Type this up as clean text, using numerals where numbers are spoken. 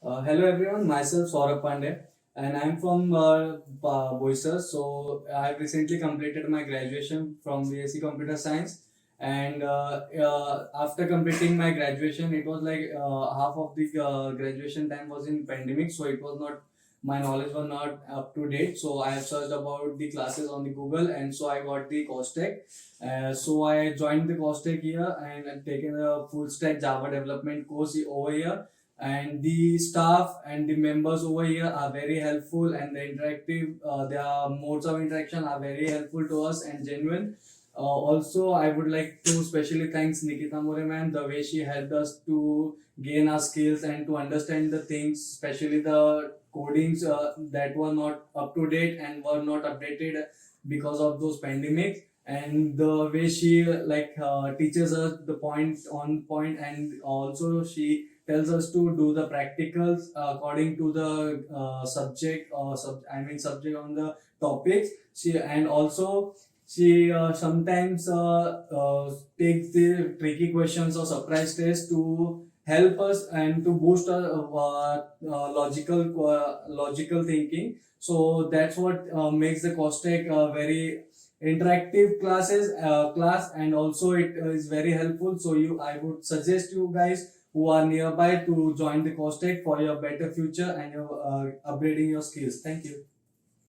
Hello everyone, myself Saurabh Pandey and I'm from Boisar. So I've recently completed my graduation from BSc Computer Science, and after completing my graduation, it was like half of the graduation time was in pandemic, so it was not, my knowledge was not up to date. So I have searched about the classes on the Google, and so I got the Quastech. So I joined the Quastech here and I've taken a full stack Java development course over here, and the staff and the members over here are very helpful, and the interactive their modes of interaction are very helpful to us and genuine. Also, I would like to specially thanks Nikita More ma'am, the way she helped us to gain our skills and to understand the things, especially the codings that were not up to date and were not updated because of those pandemics. And the way she teaches us the point on point, and also she tells us to do the practicals according to the subject or subject on the topics. She and also she sometimes takes the tricky questions or surprise tests to help us and to boost our logical thinking. So that's what makes the Costech very interactive class, and also it is very helpful. So I would suggest you guys who are nearby to join the Costech for your better future and your upgrading your skills. Thank you.